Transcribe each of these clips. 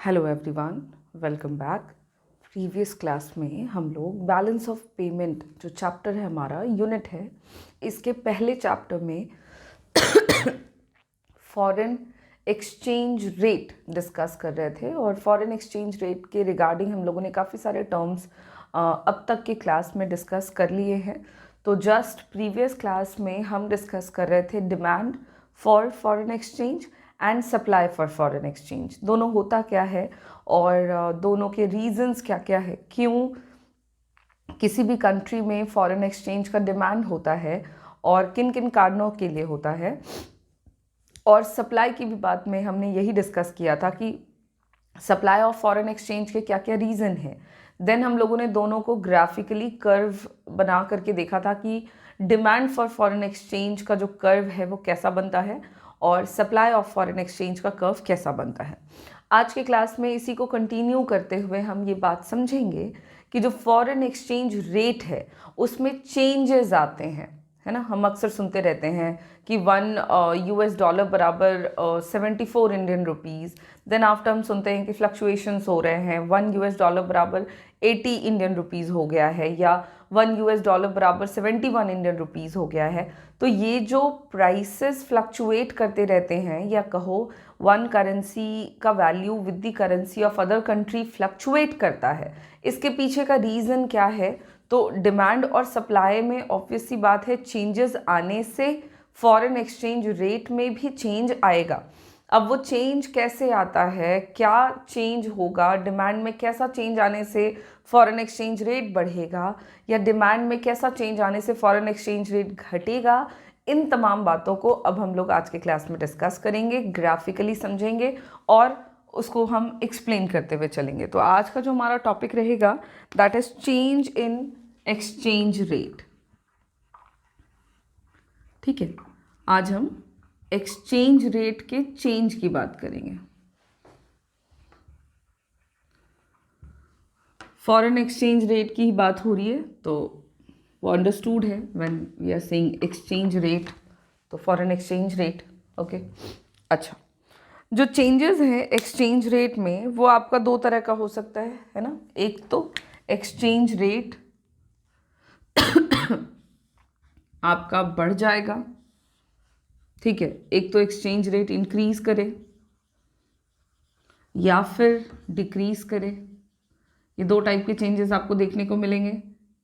Hello everyone, welcome back. Previous class में हम लोग बैलेंस ऑफ पेमेंट जो चैप्टर है हमारा यूनिट है, इसके पहले चैप्टर में फॉरेन एक्सचेंज रेट डिस्कस कर रहे थे और फॉरेन एक्सचेंज रेट के रिगार्डिंग हम लोगों ने काफ़ी सारे टर्म्स अब तक के क्लास में डिस्कस कर लिए हैं। तो जस्ट प्रीवियस क्लास में हम डिस्कस कर रहे थे demand for foreign exchange and supply for foreign exchange, दोनों होता क्या है और दोनों के रीजंस क्या क्या है, क्यों किसी भी कंट्री में फॉरेन एक्सचेंज का डिमांड होता है और किन किन कारणों के लिए होता है। और सप्लाई की भी बात में हमने यही डिस्कस किया था कि सप्लाई ऑफ फॉरेन एक्सचेंज के क्या क्या रीज़न है। देन हम लोगों ने दोनों को ग्राफिकली कर्व बना करके देखा था कि डिमांड फॉर फॉरेन एक्सचेंज का जो कर्व है वो कैसा बनता है और सप्लाई ऑफ फॉरेन एक्सचेंज का कर्व कैसा बनता है। आज के क्लास में इसी को कंटिन्यू करते हुए हम ये बात समझेंगे कि जो फॉरेन एक्सचेंज रेट है उसमें चेंजेस आते हैं, है ना। हम अक्सर सुनते रहते हैं कि $1 बराबर 74 इंडियन रुपीज़। देन आफ्टर हम सुनते हैं कि फ्लक्चुएशंस हो रहे हैं, $1 बराबर 80 इंडियन रुपीज़ हो गया है या $1 बराबर 71 इंडियन रुपीज़ हो गया है। तो ये जो प्राइसेस फ्लक्चुएट करते रहते हैं या कहो वन करेंसी का value with the currency of other country fluctuate करता है, इसके पीछे का रीज़न क्या है। तो डिमांड और सप्लाई में ऑब्वियस सी बात है चेंजेस आने से फॉरेन एक्सचेंज रेट में भी चेंज आएगा। अब वो चेंज कैसे आता है, क्या चेंज होगा, डिमांड में कैसा चेंज आने से फॉरेन एक्सचेंज रेट बढ़ेगा या डिमांड में कैसा चेंज आने से फॉरेन एक्सचेंज रेट घटेगा, इन तमाम बातों को अब हम लोग आज के क्लास में डिस्कस करेंगे, ग्राफिकली समझेंगे और उसको हम एक्सप्लेन करते हुए चलेंगे। तो आज का जो हमारा टॉपिक रहेगा that is change in exchange rate. ठीक है, आज हम एक्सचेंज रेट के चेंज की बात करेंगे। फॉरेन एक्सचेंज रेट की ही बात हो रही है तो वो अंडरस्टूड है when we are saying exchange rate, तो फॉरेन एक्सचेंज रेट। ओके, अच्छा, जो चेंजेस हैं एक्सचेंज रेट में वो आपका दो तरह का हो सकता है ना। एक तो एक्सचेंज रेट आपका बढ़ जाएगा, ठीक है, एक तो एक्सचेंज रेट इंक्रीज करे या फिर डिक्रीज करे। ये दो टाइप के चेंजेस आपको देखने को मिलेंगे,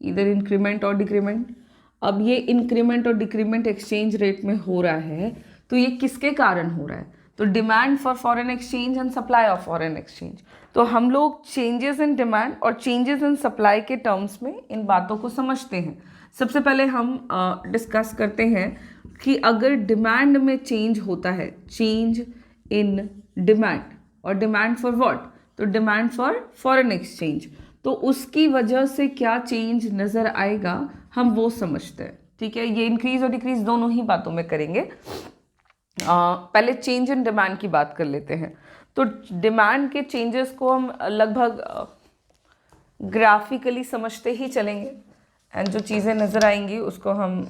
इधर इंक्रीमेंट और डिक्रीमेंट। अब ये इंक्रीमेंट और डिक्रीमेंट एक्सचेंज रेट में हो रहा है तो ये किसके कारण हो रहा है, तो demand for foreign exchange and supply of foreign exchange. तो हम लोग चेंजेस इन डिमांड और चेंजेस इन सप्लाई के टर्म्स में इन बातों को समझते हैं। सबसे पहले हम डिस्कस करते हैं कि अगर डिमांड में चेंज होता है, चेंज इन डिमांड, और डिमांड फॉर व्हाट, तो डिमांड फॉर फॉरेन एक्सचेंज, तो उसकी वजह से क्या चेंज नज़र आएगा हम वो समझते हैं। ठीक है, ये इंक्रीज और डिक्रीज दोनों ही बातों में करेंगे। पहले चेंज इन डिमांड की बात कर लेते हैं। तो डिमांड के चेंजेस को हम लगभग ग्राफिकली समझते ही चलेंगे एंड जो चीज़ें नज़र आएंगी उसको हम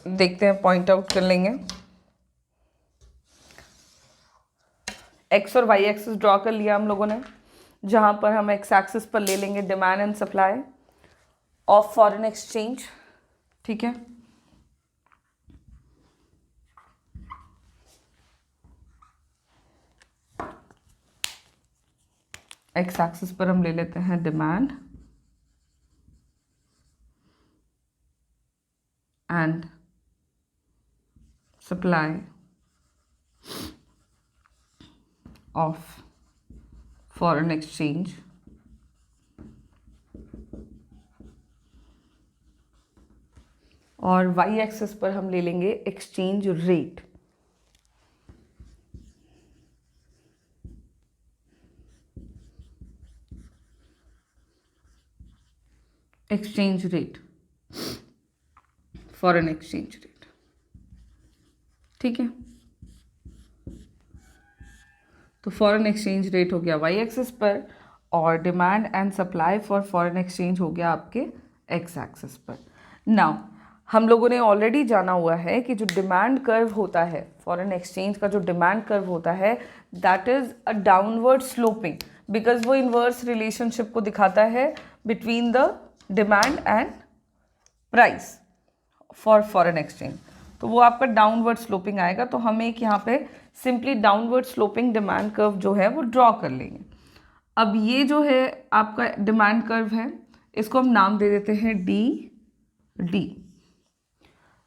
देखते हैं, पॉइंट आउट कर लेंगे। एक्स और वाई एक्सिस ड्रॉ कर लिया हम लोगों ने, जहाँ पर हम एक्स एक्सिस पर ले लेंगे demand and supply of foreign exchange. ठीक है, एक्स एक्सिस पर हम ले लेते हैं demand and supply of foreign exchange, और वाई एक्सिस पर हम ले लेंगे exchange rate. Exchange rate, foreign exchange rate. ठीक है, तो फॉरेन एक्सचेंज रेट हो गया वाई एक्सिस पर और demand and supply for foreign exchange हो गया आपके एक्स एक्सिस पर। नाउ हम लोगों ने ऑलरेडी जाना हुआ है कि जो डिमांड कर्व होता है फॉरेन एक्सचेंज का, जो डिमांड कर्व होता है that is a downward sloping, because वो इन्वर्स रिलेशनशिप को दिखाता है between the demand and price for foreign exchange. तो वो आपका डाउनवर्ड स्लोपिंग आएगा। तो हम एक यहाँ पे simply downward sloping demand curve जो है वो ड्रॉ कर लेंगे। अब ये जो है आपका डिमांड कर्व है, इसको हम नाम दे देते हैं डी।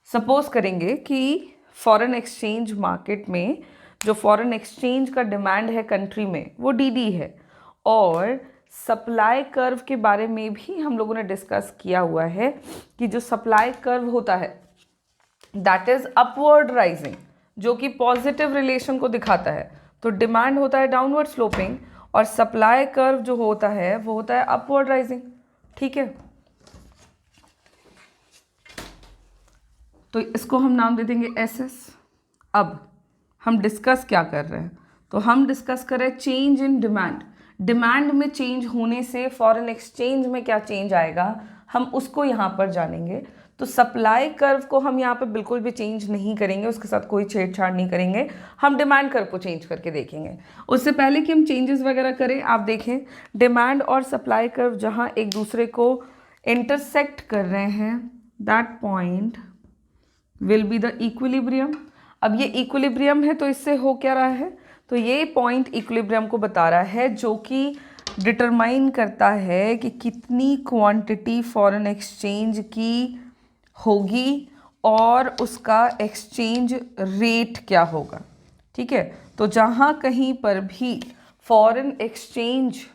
सपोज करेंगे कि फॉरेन एक्सचेंज मार्केट में जो फॉरेन एक्सचेंज का डिमांड है कंट्री में वो डी है, और सप्लाई कर्व के बारे में भी हम लोगों ने डिस्कस किया हुआ है कि जो सप्लाई कर्व होता है दैट इज अपवर्ड राइजिंग, जो कि पॉजिटिव रिलेशन को दिखाता है। तो डिमांड होता है डाउनवर्ड स्लोपिंग और सप्लाई कर्व जो होता है वो होता है अपवर्ड राइजिंग। ठीक है, तो इसको हम नाम दे देंगे SS। अब हम डिस्कस क्या कर रहे हैं, तो हम डिस्कस कर रहे हैं चेंज इन डिमांड। डिमांड में चेंज होने से फॉरेन एक्सचेंज में क्या चेंज आएगा, हम उसको यहाँ पर जानेंगे। तो सप्लाई कर्व को हम यहाँ पे बिल्कुल भी चेंज नहीं करेंगे, उसके साथ कोई छेड़छाड़ नहीं करेंगे, हम डिमांड कर्व को चेंज करके देखेंगे। उससे पहले कि हम चेंजेस वगैरह करें, आप देखें डिमांड और सप्लाई कर्व जहाँ एक दूसरे को इंटरसेक्ट कर रहे हैं, that point will be the equilibrium. अब ये इक्विलिब्रियम है तो इससे हो क्या रहा है, तो ये पॉइंट इक्विलिब्रियम को बता रहा है, जो कि डिटरमाइन करता है कि कितनी क्वांटिटी फॉरेन एक्सचेंज की होगी और उसका एक्सचेंज रेट क्या होगा। ठीक है, तो जहाँ कहीं पर भी फॉरेन एक्सचेंज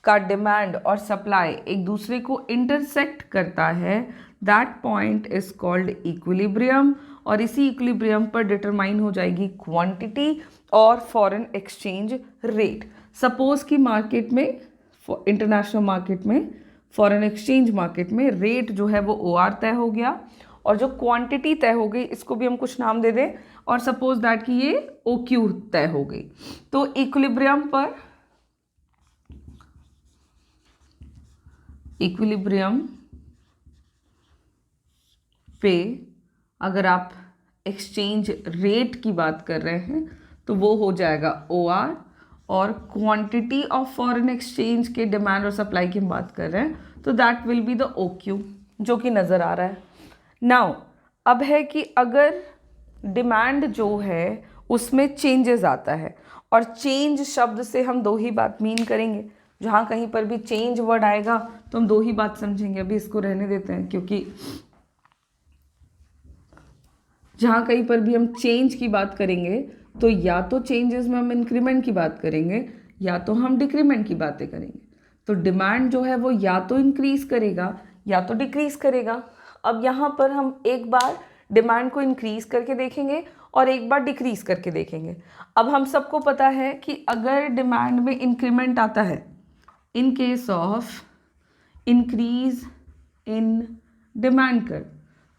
का डिमांड और सप्लाई एक दूसरे को इंटरसेक्ट करता है, that point is called equilibrium, और इसी इक्विलिब्रियम पर डिटरमाइन हो जाएगी क्वांटिटी और फॉरेन एक्सचेंज रेट। सपोज कि मार्केट में, इंटरनेशनल मार्केट में, फॉरेन एक्सचेंज मार्केट में रेट जो है वो OR तय हो गया और जो क्वांटिटी तय हो गई इसको भी हम कुछ नाम दे दें, और सपोज दैट कि ये OQ तय हो गई। तो इक्विलिब्रियम पे अगर आप एक्सचेंज रेट की बात कर रहे हैं तो वो हो जाएगा OR, और क्वांटिटी ऑफ फॉरेन एक्सचेंज के डिमांड और सप्लाई की हम बात कर रहे हैं तो that will be the OQ, जो कि नज़र आ रहा है। नाउ अब है कि अगर डिमांड जो है उसमें चेंजेस आता है, और चेंज शब्द से हम दो ही बात मीन करेंगे। जहाँ कहीं पर भी चेंज वर्ड आएगा तो हम दो ही बात समझेंगे। अभी इसको रहने देते हैं, क्योंकि जहाँ कहीं पर भी हम चेंज की बात करेंगे तो या तो चेंजेस में हम इंक्रीमेंट की बात करेंगे या तो हम डिक्रीमेंट की बातें करेंगे। तो डिमांड जो है वो या तो इंक्रीज करेगा या तो डिक्रीज करेगा। अब यहाँ पर हम एक बार डिमांड को इंक्रीज करके देखेंगे और एक बार डिक्रीज करके देखेंगे। अब हम सबको पता है कि अगर डिमांड में इंक्रीमेंट आता है, इन case of increase in demand curve,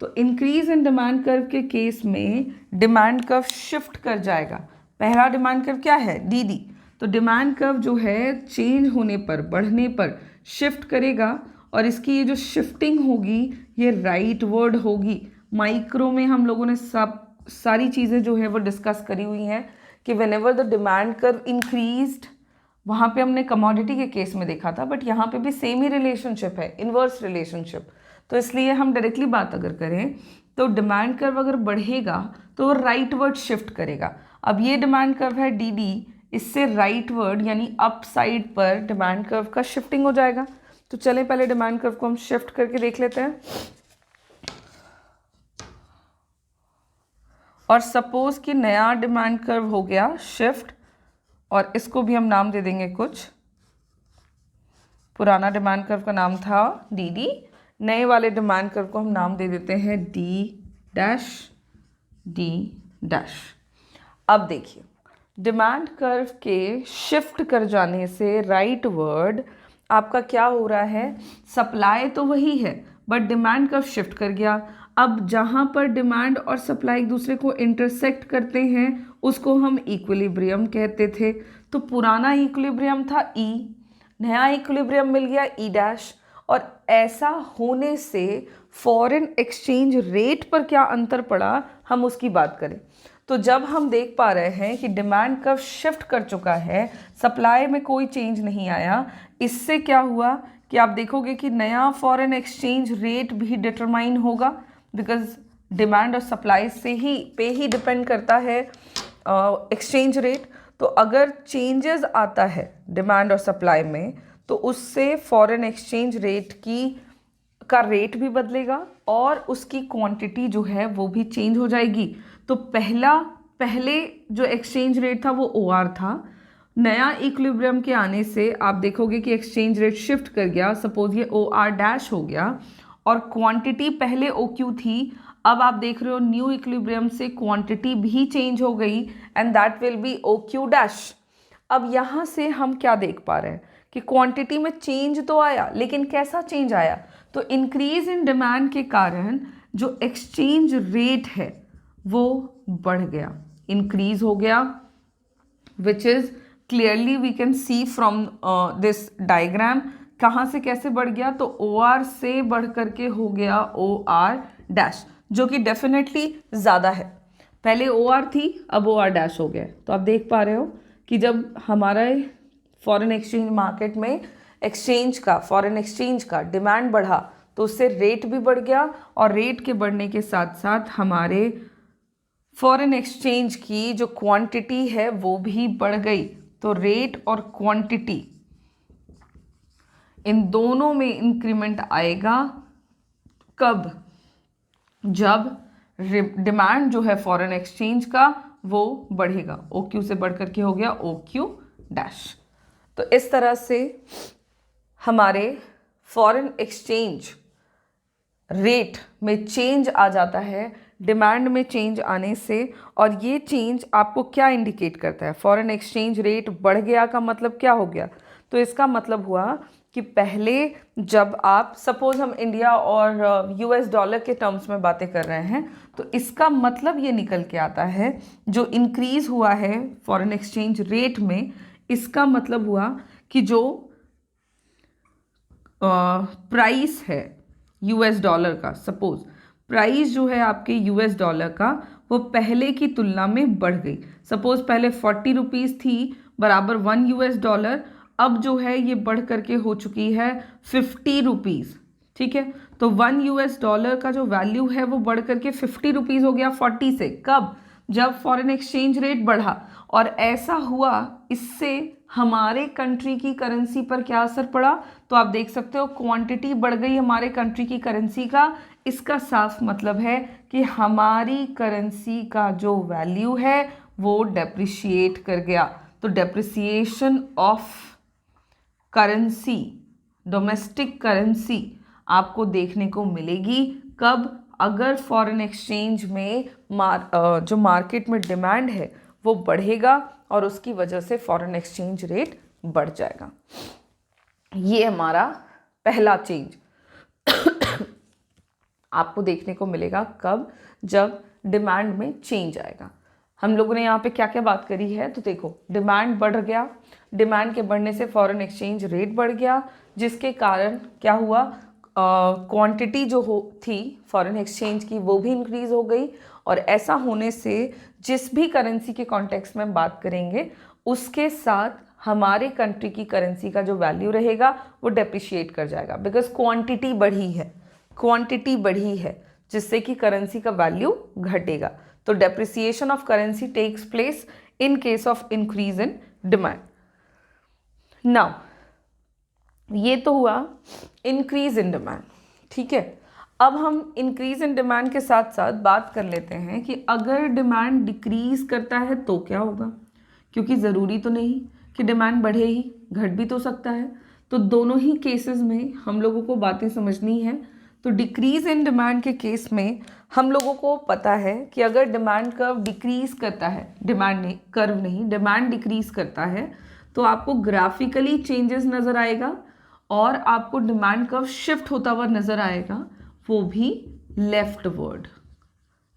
तो इंक्रीज इन डिमांड कर्व के केस में डिमांड कर्व शिफ्ट कर जाएगा। पहला डिमांड कर्व क्या है, DD। तो डिमांड कर्व जो है चेंज होने पर, बढ़ने पर शिफ्ट करेगा, और इसकी ये जो शिफ्टिंग होगी ये राइट वर्ड होगी। माइक्रो में हम लोगों ने सारी चीज़ें जो है वो डिस्कस करी हुई हैं कि whenever the demand curve increased, वहाँ पे हमने कमोडिटी के केस में देखा था, बट यहाँ पे भी सेम ही रिलेशनशिप है, इन्वर्स रिलेशनशिप। तो इसलिए हम डायरेक्टली बात अगर करें तो डिमांड कर्व अगर बढ़ेगा तो वो राइट वर्ड शिफ्ट करेगा। अब ये डिमांड कर्व है DD, इससे राइट वर्ड यानी अप साइड पर डिमांड कर्व का शिफ्टिंग हो जाएगा। तो चलें पहले डिमांड कर्व को हम शिफ्ट करके देख लेते हैं। और सपोज कि नया डिमांड कर्व हो गया शिफ्ट, और इसको भी हम नाम दे देंगे कुछ। पुराना डिमांड कर्व का नाम था DD, नए वाले डिमांड कर्व को हम नाम दे देते हैं D'। अब देखिए डिमांड कर्व के शिफ्ट कर जाने से राइट वर्ड आपका क्या हो रहा है, सप्लाई तो वही है बट डिमांड कर्व शिफ्ट कर गया। अब जहाँ पर डिमांड और सप्लाई एक दूसरे को इंटरसेक्ट करते हैं उसको हम इक्विलिब्रियम कहते थे। तो पुराना इक्विलिब्रियम था E, नया इक्विलिब्रियम मिल गया E', और ऐसा होने से फॉरेन एक्सचेंज रेट पर क्या अंतर पड़ा हम उसकी बात करें। तो जब हम देख पा रहे हैं कि डिमांड कर्व शिफ्ट कर चुका है, सप्लाई में कोई चेंज नहीं आया, इससे क्या हुआ कि आप देखोगे कि नया फॉरेन एक्सचेंज रेट भी डिटरमाइन होगा, बिकॉज डिमांड और सप्लाई पे ही डिपेंड करता है एक्सचेंज रेट। तो अगर चेंजेस आता है डिमांड और सप्लाई में, तो उससे फॉरेन एक्सचेंज रेट का रेट भी बदलेगा और उसकी क्वांटिटी जो है वो भी चेंज हो जाएगी। तो पहले जो एक्सचेंज रेट था वो OR था, नया इक्विलिब्रियम के आने से आप देखोगे कि एक्सचेंज रेट शिफ्ट कर गया, सपोज ये OR' हो गया और क्वांटिटी पहले OQ थी, अब आप देख रहे हो न्यू इक्विलिब्रियम से क्वांटिटी भी चेंज हो गई and that will be OQ'। अब यहाँ से हम क्या देख पा रहे हैं कि क्वांटिटी में चेंज तो आया, लेकिन कैसा चेंज आया, तो इंक्रीज इन डिमांड के कारण जो एक्सचेंज रेट है वो बढ़ गया, इंक्रीज हो गया, which is clearly we can see from this diagram. कहाँ से कैसे बढ़ गया, तो OR से बढ़ करके हो गया OR', जो कि डेफिनेटली ज़्यादा है। पहले OR थी, अब OR' हो गया। तो आप देख पा रहे हो कि जब हमारा फॉरेन एक्सचेंज मार्केट में फॉरेन एक्सचेंज का डिमांड बढ़ा तो उससे रेट भी बढ़ गया, और रेट के बढ़ने के साथ साथ हमारे फॉरेन एक्सचेंज की जो क्वांटिटी है वो भी बढ़ गई। तो रेट और क्वांटिटी इन दोनों में इंक्रीमेंट आएगा कब, जब डिमांड जो है फॉरेन एक्सचेंज का वो बढ़ेगा, OQ से बढ़ करके हो गया OQ'। तो इस तरह से हमारे फॉरेन एक्सचेंज रेट में चेंज आ जाता है डिमांड में चेंज आने से। और ये चेंज आपको क्या इंडिकेट करता है, फॉरेन एक्सचेंज रेट बढ़ गया का मतलब क्या हो गया, तो इसका मतलब हुआ कि पहले जब आप सपोज हम इंडिया और US डॉलर के टर्म्स में बातें कर रहे हैं, तो इसका मतलब ये निकल के आता है जो इंक्रीज हुआ है फॉरेन एक्सचेंज रेट में, इसका मतलब हुआ कि जो प्राइस है US डॉलर का, सपोज प्राइस जो है आपके US डॉलर का वो पहले की तुलना में बढ़ गई। सपोज पहले 40 रुपीज़ थी बराबर 1 US डॉलर, अब जो है ये बढ़ करके हो चुकी है 50 रुपीज़। ठीक है, तो 1 US डॉलर का जो वैल्यू है वो बढ़ करके 50 रुपीज़ हो गया 40 से। कब, जब फॉरेन एक्सचेंज रेट बढ़ा। और ऐसा हुआ, इससे हमारे कंट्री की करेंसी पर क्या असर पड़ा, तो आप देख सकते हो क्वांटिटी बढ़ गई हमारे कंट्री की करेंसी का। इसका साफ मतलब है कि हमारी करेंसी का जो वैल्यू है वो डेप्रिशिएट कर गया। तो depreciation of currency, domestic currency आपको देखने को मिलेगी कब, अगर फॉरेन एक्सचेंज में जो मार्केट में डिमांड है वो बढ़ेगा और उसकी वजह से फॉरेन एक्सचेंज रेट बढ़ जाएगा। ये हमारा पहला चेंज आपको देखने को मिलेगा कब, जब डिमांड में चेंज आएगा। हम लोगों ने यहाँ पे क्या क्या बात करी है, तो देखो डिमांड बढ़ गया, डिमांड के बढ़ने से फॉरेन एक्सचेंज रेट बढ़ गया, जिसके कारण क्या हुआ, क्वांटिटी जो थी फॉरेन एक्सचेंज की वो भी इंक्रीज हो गई। और ऐसा होने से जिस भी करेंसी के कॉन्टेक्स्ट में बात करेंगे उसके साथ हमारे कंट्री की करेंसी का जो वैल्यू रहेगा वो डेप्रिशिएट कर जाएगा, बिकॉज क्वांटिटी बढ़ी है जिससे कि करेंसी का वैल्यू घटेगा। तो depreciation of currency takes place in case of increase in demand. Now ये तो हुआ इंक्रीज इन डिमांड। ठीक है, अब हम इंक्रीज इन डिमांड के साथ साथ बात कर लेते हैं कि अगर डिमांड डिक्रीज करता है तो क्या होगा, क्योंकि ज़रूरी तो नहीं कि डिमांड बढ़े ही, घट भी तो सकता है। तो दोनों ही केसेस में हम लोगों को बातें समझनी है। तो डिक्रीज इन डिमांड के केस में हम लोगों को पता है कि अगर डिमांड कर्व डिक्रीज करता है, डिमांड डिक्रीज करता है, तो आपको ग्राफिकली चेंजेस नज़र आएगा और आपको डिमांड कर्व शिफ्ट होता हुआ नज़र आएगा, वो भी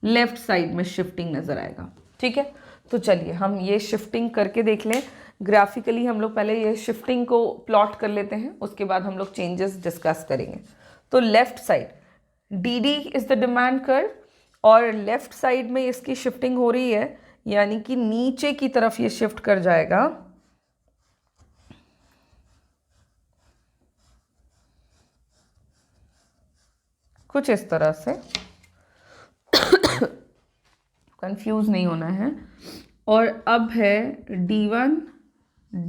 लेफ्ट साइड में शिफ्टिंग नज़र आएगा। ठीक है, तो चलिए हम ये शिफ्टिंग करके देख लें। ग्राफिकली हम लोग पहले ये शिफ्टिंग को प्लॉट कर लेते हैं, उसके बाद हम लोग चेंजेस डिस्कस करेंगे। तो left side DD is the demand curve और लेफ्ट साइड में इसकी शिफ्टिंग हो रही है, यानी कि नीचे की तरफ ये शिफ्ट कर जाएगा। कुछ इस तरह से, कंफ्यूज नहीं होना है। और अब है D1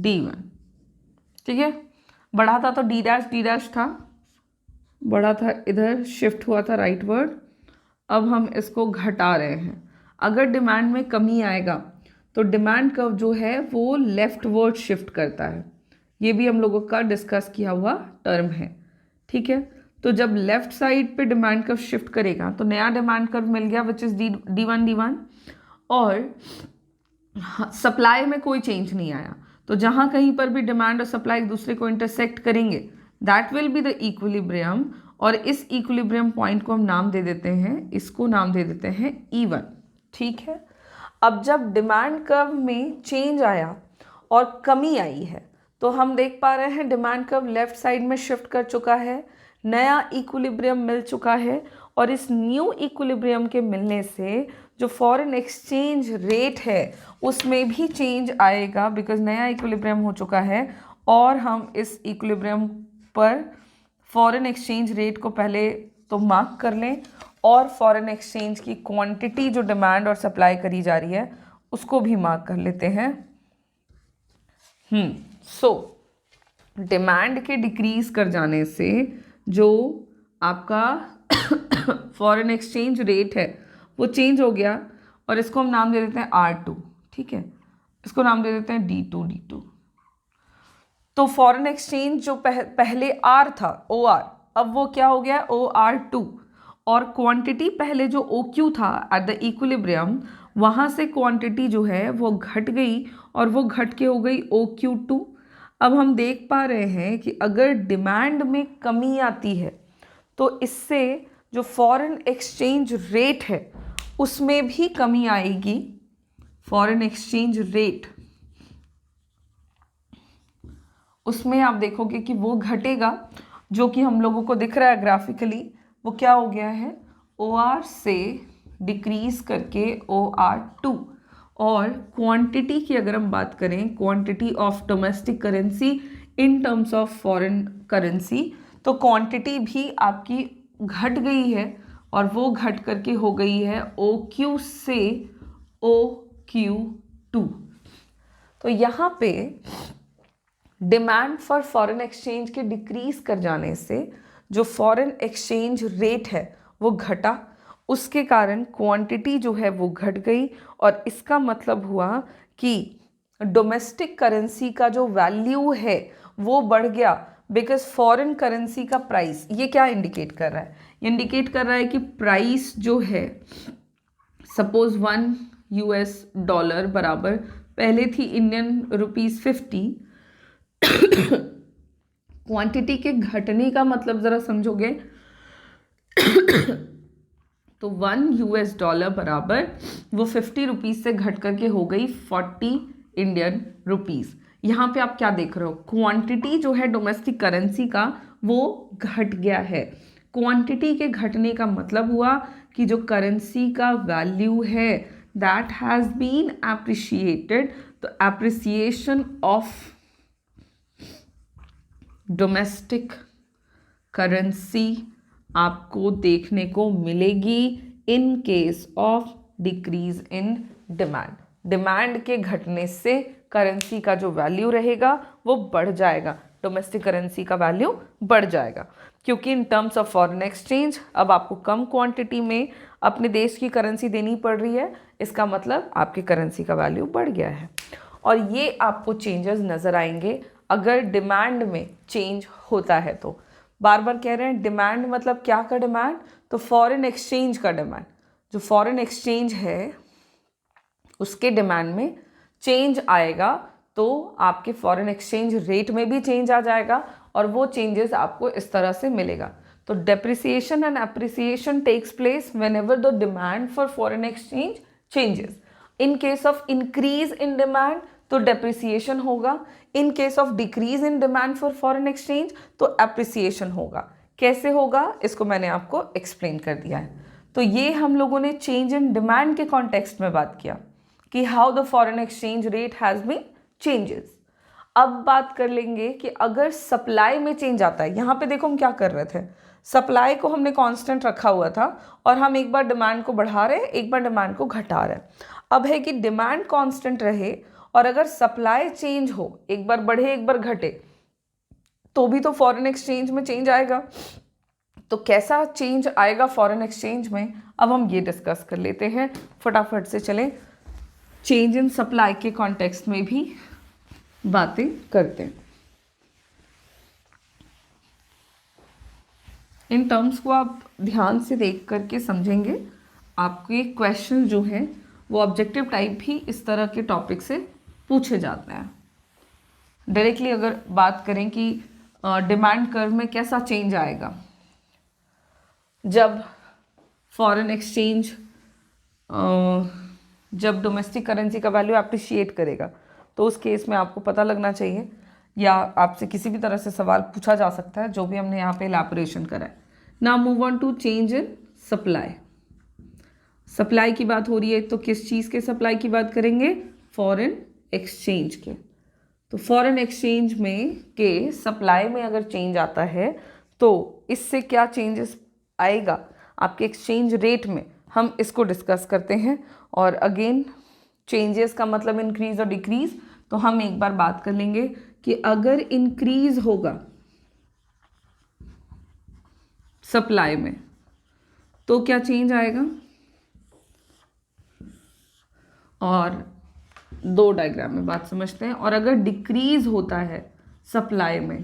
D1, ठीक है। बढ़ा था तो D डैश था, बढ़ा था इधर, शिफ्ट हुआ था राइट वर्ड। अब हम इसको घटा रहे हैं। अगर डिमांड में कमी आएगा तो डिमांड कर्व जो है वो लेफ्ट वर्ड शिफ्ट करता है। ये भी हम लोगों का डिस्कस किया हुआ टर्म है, ठीक है। तो जब लेफ्ट साइड पे डिमांड कर्व शिफ्ट करेगा तो नया डिमांड कर्व मिल गया विच इज D1 और सप्लाई में कोई चेंज नहीं आया। तो जहां कहीं पर भी डिमांड और सप्लाई एक दूसरे को इंटरसेक्ट करेंगे that will be the equilibrium. और इस इक्विलिब्रियम पॉइंट को हम नाम दे देते हैं, इसको नाम दे देते हैं E1, ठीक है। अब जब डिमांड कर्व में चेंज आया और कमी आई है तो हम देख पा रहे हैं डिमांड कर्व लेफ्ट साइड में शिफ्ट कर चुका है, नया इक्विलिब्रियम मिल चुका है। और इस न्यू इक्विलिब्रियम के मिलने से जो फॉरेन एक्सचेंज रेट है उसमें भी चेंज आएगा, बिकॉज नया इक्विलिब्रियम हो चुका है। और हम इस इक्विलिब्रियम पर फॉरेन एक्सचेंज रेट को पहले तो मार्क कर लें और फॉरेन एक्सचेंज की क्वांटिटी जो डिमांड और सप्लाई करी जा रही है उसको भी मार्क कर लेते हैं। सो डिमांड के डिक्रीज कर जाने से जो आपका फॉरेन एक्सचेंज रेट है वो चेंज हो गया और इसको हम नाम दे देते हैं R2, ठीक है। इसको नाम दे देते हैं D2। तो फॉरेन एक्सचेंज जो पहले R था OR, अब वो क्या हो गया OR2। और क्वांटिटी पहले जो OQ था एट द इक्विलिब्रियम, वहाँ से क्वांटिटी जो है वो घट गई और वो घट के हो गई OQ2। अब हम देख पा रहे हैं कि अगर डिमांड में कमी आती है तो इससे जो फॉरेन एक्सचेंज रेट है उसमें भी कमी आएगी। फॉरेन एक्सचेंज रेट उसमें आप देखोगे कि वो घटेगा, जो कि हम लोगों को दिख रहा है ग्राफिकली। वो क्या हो गया है OR से डिक्रीज करके OR2। और क्वांटिटी की अगर हम बात करें, quantity of domestic currency in terms of foreign currency, तो क्वांटिटी भी आपकी घट गई है और वो घट करके हो गई है OQ से OQ2। तो यहाँ पे डिमांड फॉर फॉरेन एक्सचेंज के डिक्रीज कर जाने से जो फॉरेन एक्सचेंज रेट है वो घटा, उसके कारण क्वांटिटी जो है वो घट गई। और इसका मतलब हुआ कि डोमेस्टिक करेंसी का जो वैल्यू है वो बढ़ गया, बिकॉज फॉरेन करेंसी का प्राइस, ये क्या इंडिकेट कर रहा है, ये इंडिकेट कर रहा है कि प्राइस जो है, सपोज $1 बराबर पहले थी ₹50। क्वांटिटी के घटने का मतलब जरा समझोगे तो $1 बराबर वो ₹50 से घट करके हो गई ₹40। यहाँ पे आप क्या देख रहे हो, क्वांटिटी जो है डोमेस्टिक करेंसी का वो घट गया है। क्वांटिटी के घटने का मतलब हुआ कि जो करेंसी का वैल्यू है दैट हैज़ बीन एप्रिशिएटेड। तो एप्रिसिएशन ऑफ डोमेस्टिक करेंसी आपको देखने को मिलेगी इन case of decrease in demand. Demand के घटने से करेंसी का जो वैल्यू रहेगा वो बढ़ जाएगा, डोमेस्टिक करेंसी का वैल्यू बढ़ जाएगा, क्योंकि in terms of foreign exchange अब आपको कम क्वांटिटी में अपने देश की करेंसी देनी पड़ रही है। इसका मतलब आपकी करेंसी का वैल्यू बढ़ गया है। और ये आपको चेंजेस नज़र आएंगे अगर डिमांड में चेंज होता है। तो बार बार कह रहे हैं डिमांड मतलब क्या का डिमांड, तो फॉरेन एक्सचेंज का डिमांड। जो फॉरेन एक्सचेंज है उसके डिमांड में चेंज आएगा तो आपके फॉरेन एक्सचेंज रेट में भी चेंज आ जाएगा और वो चेंजेस आपको इस तरह से मिलेगा। तो depreciation and appreciation takes place whenever the demand for foreign exchange changes. In case of increase in demand तो डेप्रिसिएशन होगा, in case of decrease in demand for foreign exchange तो एप्रिसिएशन होगा। कैसे होगा इसको मैंने आपको एक्सप्लेन कर दिया है। तो ये हम लोगों ने चेंज इन डिमांड के कॉन्टेक्स्ट में बात किया कि how the foreign exchange rate has been changes. अब बात कर लेंगे कि अगर सप्लाई में चेंज आता है, यहाँ पे देखो हम क्या कर रहे थे, सप्लाई को हमने कांस्टेंट रखा हुआ था और हम एक बार डिमांड को बढ़ा रहे हैं, एक बार डिमांड को घटा रहे हैं। अब है कि डिमांड कांस्टेंट रहे और अगर सप्लाई चेंज हो, एक बार बढ़े एक बार घटे, तो भी तो फॉरेन एक्सचेंज में चेंज आएगा। तो कैसा चेंज आएगा फॉरेन एक्सचेंज में, अब हम ये डिस्कस कर लेते हैं। फटाफट से चलें, चेंज इन सप्लाई के कॉन्टेक्स्ट में भी बातें करते हैं। इन टर्म्स को आप ध्यान से देख करके समझेंगे। आपके क्वेश्चन जो हैं वो ऑब्जेक्टिव टाइप भी इस तरह के टॉपिक से पूछे जाते हैं। डायरेक्टली अगर बात करें कि डिमांड कर्व में कैसा चेंज आएगा जब फॉरेन एक्सचेंज जब डोमेस्टिक करेंसी का वैल्यू अप्रिशिएट करेगा, तो उस केस में आपको पता लगना चाहिए या आपसे किसी भी तरह से सवाल पूछा जा सकता है, जो भी हमने यहाँ पे इलैबोरेशन करा है। Now move on to change in supply. Supply की बात हो रही है तो किस चीज़ के सप्लाई की बात करेंगे, फॉरेन एक्सचेंज के। तो फॉरेन एक्सचेंज में के सप्लाई में अगर चेंज आता है तो इससे क्या चेंजेस आएगा आपके एक्सचेंज रेट में, हम इसको डिस्कस करते हैं। और अगेन चेंजेस का मतलब इंक्रीज और डिक्रीज, तो हम एक बार बात कर लेंगे कि अगर इंक्रीज होगा सप्लाई में तो क्या चेंज आएगा, और दो डायग्राम में बात समझते हैं। और अगर डिक्रीज होता है सप्लाई में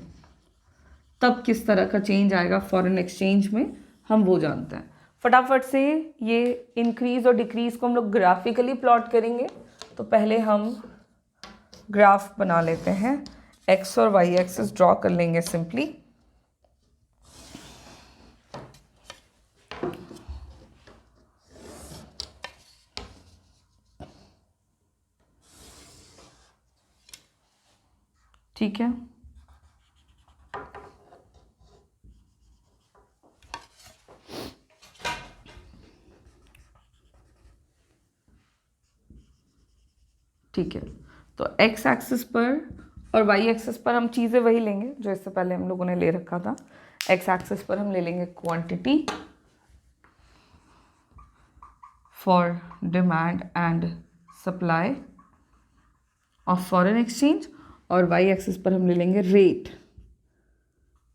तब किस तरह का चेंज आएगा फॉरेन एक्सचेंज में, हम वो जानते हैं। फटाफट से ये इंक्रीज और डिक्रीज को हम लोग ग्राफिकली प्लॉट करेंगे। तो पहले हम ग्राफ बना लेते हैं, एक्स और वाई एक्सिस ड्रॉ कर लेंगे सिंपली। ठीक है, ठीक है। तो एक्स एक्सिस पर और वाई एक्सिस पर हम चीज़ें वही लेंगे जो इससे पहले हम लोगों ने ले रखा था। एक्स एक्सिस पर हम ले लेंगे quantity for demand and supply of foreign exchange, और वाई एक्सिस पर हम ले लेंगे रेट।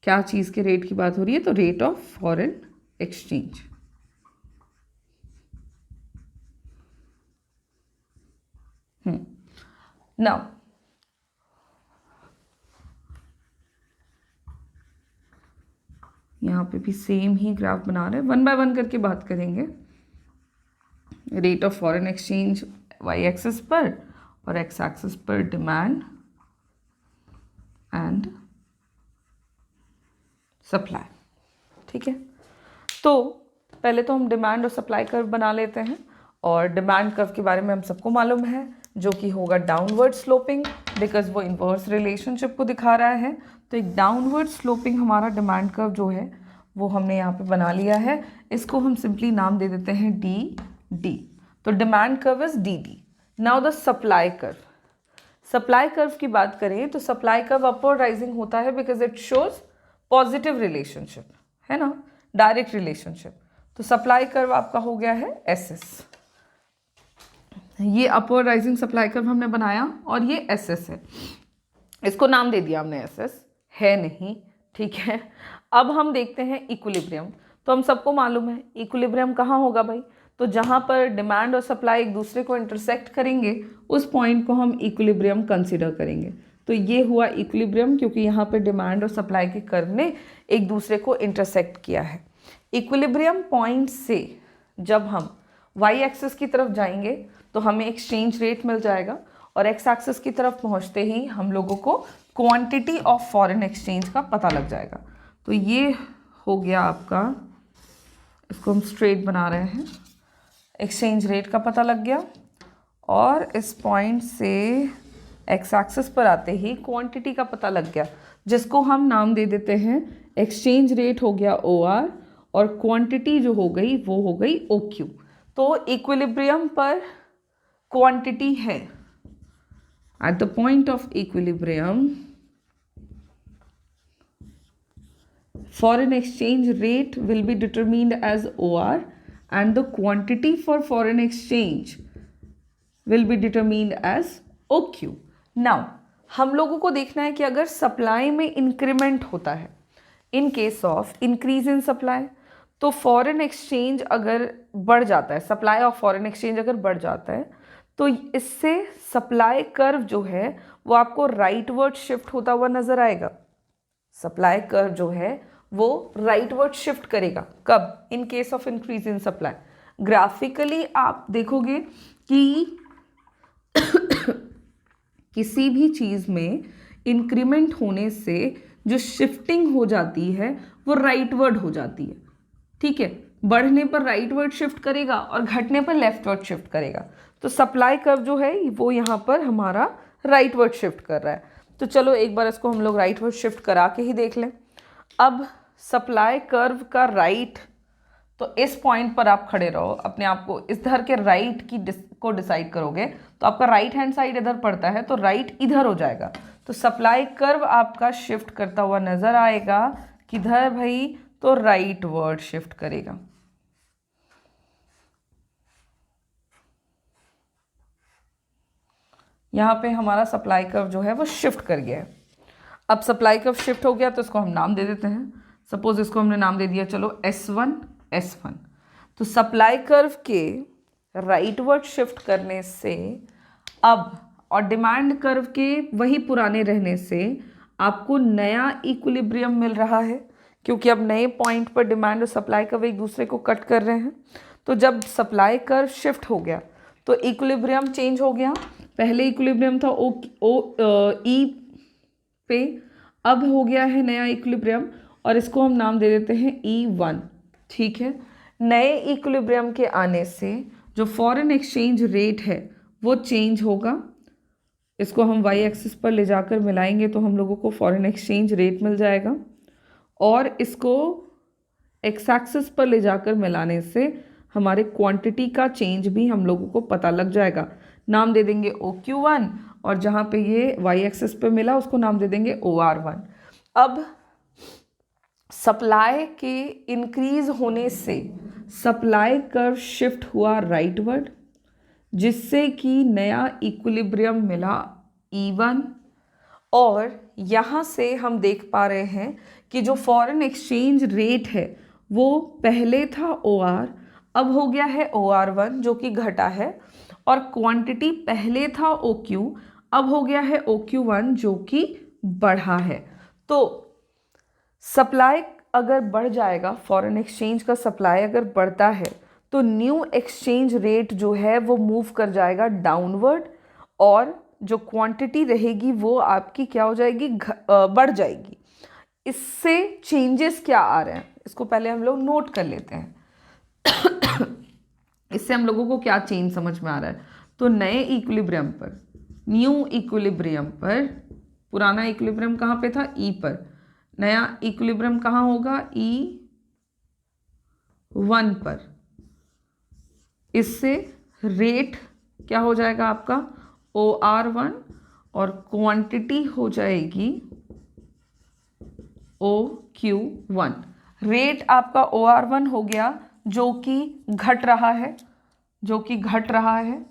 क्या चीज़ के रेट की बात हो रही है, तो rate of foreign exchange. Now यहाँ पे भी सेम ही ग्राफ बना रहे हैं, वन बाय वन करके बात करेंगे। Rate of foreign exchange Y axis पर और एक्स एक्सिस पर डिमांड एंड सप्लाई। ठीक है, तो पहले तो हम डिमांड और सप्लाई कर्व बना लेते हैं। और डिमांड कर्व के बारे में हम सबको मालूम है, जो कि होगा डाउनवर्ड स्लोपिंग, बिकॉज वो इन्वर्स रिलेशनशिप को दिखा रहा है। तो एक डाउनवर्ड स्लोपिंग हमारा डिमांड कर्व जो है वो हमने यहाँ पे बना लिया है। इसको हम सिंपली नाम दे देते हैं डी डी। तो demand curve is D D. Now the supply curve. Supply curve की बात करें तो सप्लाई कर्व अपवर्ड राइजिंग होता है because it shows positive relationship, है ना, डायरेक्ट रिलेशनशिप। तो सप्लाई कर्व आपका हो गया है एस एस। ये अपवर्ड राइजिंग सप्लाई कर्व हमने बनाया और ये एस एस है, इसको नाम दे दिया हमने एस एस, है नहीं, ठीक है। अब हम देखते हैं इक्विलिब्रियम। तो हम सबको मालूम है इक्विलिब्रियम कहाँ होगा भाई, तो जहाँ पर डिमांड और सप्लाई एक दूसरे को इंटरसेक्ट करेंगे उस पॉइंट को हम इक्विलिब्रियम कंसिडर करेंगे। तो ये हुआ इक्विलिब्रियम, क्योंकि यहाँ पर डिमांड और सप्लाई के कर्व ने एक दूसरे को इंटरसेक्ट किया है। इक्विलिब्रियम पॉइंट से जब हम वाई एक्सिस की तरफ जाएंगे तो हमें एक्सचेंज रेट मिल जाएगा, और एक्स एक्सिस की तरफ पहुँचते ही हम लोगों को क्वांटिटी ऑफ फॉरेन एक्सचेंज का पता लग जाएगा। तो ये हो गया आपका, इसको हम स्ट्रेट बना रहे हैं, एक्सचेंज रेट का पता लग गया, और इस पॉइंट से एक्स एक्सिस पर आते ही क्वांटिटी का पता लग गया, जिसको हम नाम दे देते हैं एक्सचेंज रेट हो गया ओ आर, और क्वांटिटी जो हो गई वो हो गई OQ। तो इक्विलिब्रियम पर क्वांटिटी है, at the point of equilibrium foreign exchange rate will be determined as OR and the quantity for foreign exchange will be determined as OQ। Now हम लोगों को देखना है कि अगर सप्लाई में इंक्रीमेंट होता है, इन case of increase in supply, तो फॉरेन एक्सचेंज अगर बढ़ जाता है, सप्लाई ऑफ फॉरेन एक्सचेंज अगर बढ़ जाता है, तो इससे सप्लाई कर्व जो है वो आपको राइटवर्ड शिफ्ट होता हुआ नजर आएगा। सप्लाई कर्व जो है वो राइटवर्ड शिफ्ट करेगा। कब? इन case of increase in supply. Graphically आप देखोगे कि किसी भी चीज़ में इंक्रीमेंट होने से जो शिफ्टिंग हो जाती है वो राइटवर्ड हो जाती है। ठीक है, बढ़ने पर राइटवर्ड शिफ्ट करेगा और घटने पर लेफ्टवर्ड शिफ्ट करेगा। तो सप्लाई कर्व जो है वो यहाँ पर हमारा राइटवर्ड शिफ्ट कर रहा है। तो चलो एक बार इसको हम लोग राइटवर्ड शिफ्ट करा के ही देख लें। अब सप्लाई कर्व का राइट, तो इस पॉइंट पर आप खड़े रहो, अपने आप को इस धर के राइट को डिसाइड करोगे, तो आपका राइट हैंड साइड इधर पड़ता है तो राइट इधर हो जाएगा। तो सप्लाई कर्व आपका शिफ्ट करता हुआ नजर आएगा किधर भाई? तो राइट वर्ड शिफ्ट करेगा। यहाँ पे हमारा सप्लाई कर्व जो है वो शिफ्ट कर गया है। अब सप्लाई कर्व शिफ्ट हो गया तो इसको हम नाम दे देते हैं। सपोज इसको हमने नाम दे दिया चलो S1 S1। तो सप्लाई कर्व के राइटवर्ड शिफ्ट करने से अब, और डिमांड कर्व के वही पुराने रहने से आपको नया इक्विलिब्रियम मिल रहा है, क्योंकि अब नए पॉइंट पर डिमांड और सप्लाई कर्व एक दूसरे को कट कर रहे हैं। तो जब सप्लाई कर्व शिफ्ट हो गया तो इक्विलिब्रियम चेंज हो गया। पहले इक्विलिब्रियम था E पे, अब हो गया है नया इक्विलिब्रियम और इसको हम नाम दे देते हैं E1। ठीक है, नए इक्विलिब्रियम के आने से जो फॉरेन एक्सचेंज रेट है वो चेंज होगा। इसको हम वाई एक्सिस पर ले जाकर मिलाएंगे तो हम लोगों को फॉरेन एक्सचेंज रेट मिल जाएगा, और इसको एक्स एक्सिस पर ले जाकर मिलाने से हमारे क्वांटिटी का चेंज भी हम लोगों को पता लग जाएगा। नाम दे देंगे OQ1, और जहाँ पे ये वाई एक्सिस पे मिला उसको नाम दे देंगे OR1। अब सप्लाई के इंक्रीज होने से सप्लाई कर्व शिफ्ट हुआ राइटवर्ड, जिससे कि नया इक्विलिब्रियम मिला E1। और यहाँ से हम देख पा रहे हैं कि जो फॉरेन एक्सचेंज रेट है वो पहले था OR, अब हो गया है OR1 जो कि घटा है, और क्वांटिटी पहले था OQ, अब हो गया है OQ1 जो कि बढ़ा है। तो सप्लाई अगर बढ़ जाएगा, फॉरेन एक्सचेंज का सप्लाई अगर बढ़ता है तो न्यू एक्सचेंज रेट जो है वो मूव कर जाएगा डाउनवर्ड, और जो क्वांटिटी रहेगी वो आपकी क्या हो जाएगी? बढ़ जाएगी। इससे चेंजेस क्या आ रहे हैं इसको पहले हम लोग नोट कर लेते हैं। इससे हम लोगों को क्या चेंज समझ में आ रहा है? तो नए इक्विलिब्रियम पर, न्यू इक्विलिब्रियम पर, पुराना इक्विलिब्रियम कहाँ पे था? E पर, नया इक्विलिब्रियम कहाँ होगा? E1 पर। इससे रेट क्या हो जाएगा आपका? OR1, और क्वांटिटी हो जाएगी OQ1। रेट आपका OR1 हो गया जो कि घट रहा है,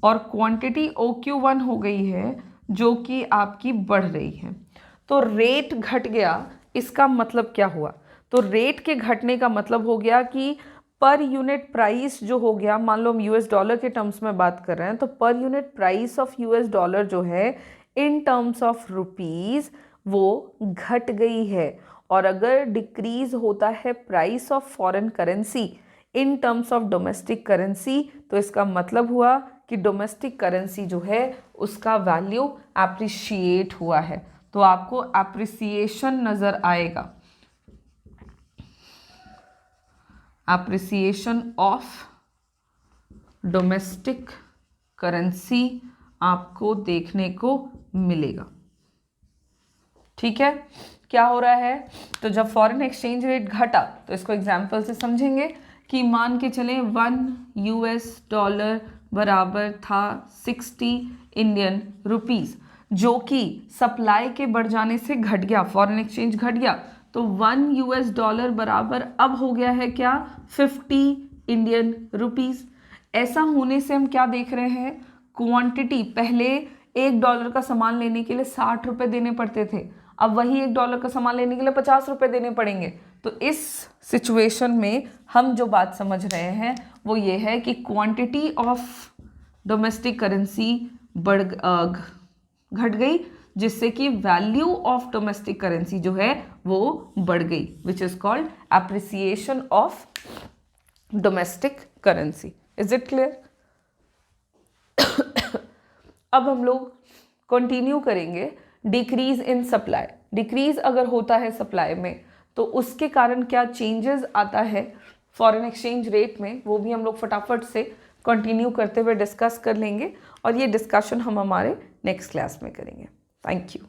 और क्वांटिटी OQ1 हो गई है जो कि आपकी बढ़ रही है। तो रेट घट गया, इसका मतलब क्या हुआ? तो रेट के घटने का मतलब हो गया कि पर यूनिट प्राइस जो हो गया, मान लो हम US डॉलर के टर्म्स में बात कर रहे हैं, तो per unit price of US dollar जो है इन टर्म्स ऑफ रुपीज़ वो घट गई है। और अगर डिक्रीज होता है price of foreign currency in terms of domestic currency, तो इसका मतलब हुआ कि डोमेस्टिक करेंसी जो है उसका वैल्यू एप्रिशिएट हुआ है। तो आपको एप्रिसिएशन नज़र आएगा, एप्रिसिएशन ऑफ डोमेस्टिक करेंसी आपको देखने को मिलेगा। ठीक है, क्या हो रहा है, तो जब फॉरेन एक्सचेंज रेट घटा तो इसको एग्जाम्पल से समझेंगे कि मान के चले 1 US डॉलर बराबर था 60 इंडियन रुपीस, जो कि सप्लाई के बढ़ जाने से घट गया, फॉरेन एक्सचेंज घट गया, तो 1 US डॉलर बराबर अब हो गया है क्या, 50 इंडियन रुपीस। ऐसा होने से हम क्या देख रहे हैं, क्वांटिटी, पहले $1 का सामान लेने के लिए 60 रुपए देने पड़ते थे, अब वही $1 का सामान लेने के लिए 50 रुपए देने पड़ेंगे। तो इस सिचुएशन में हम जो बात समझ रहे हैं वो ये है कि क्वांटिटी ऑफ डोमेस्टिक करेंसी घट गई, जिससे कि वैल्यू ऑफ डोमेस्टिक करेंसी जो है वो बढ़ गई, which is called appreciation of domestic currency. Is it clear? अब हम लोग कंटिन्यू करेंगे डिक्रीज इन सप्लाई। डिक्रीज अगर होता है सप्लाई में तो उसके कारण क्या चेंजेस आता है फॉरेन एक्सचेंज रेट में, वो भी हम लोग फटाफट से कंटिन्यू करते हुए डिस्कस कर लेंगे, और ये डिस्कशन हम हमारे नेक्स्ट क्लास में करेंगे। Thank you.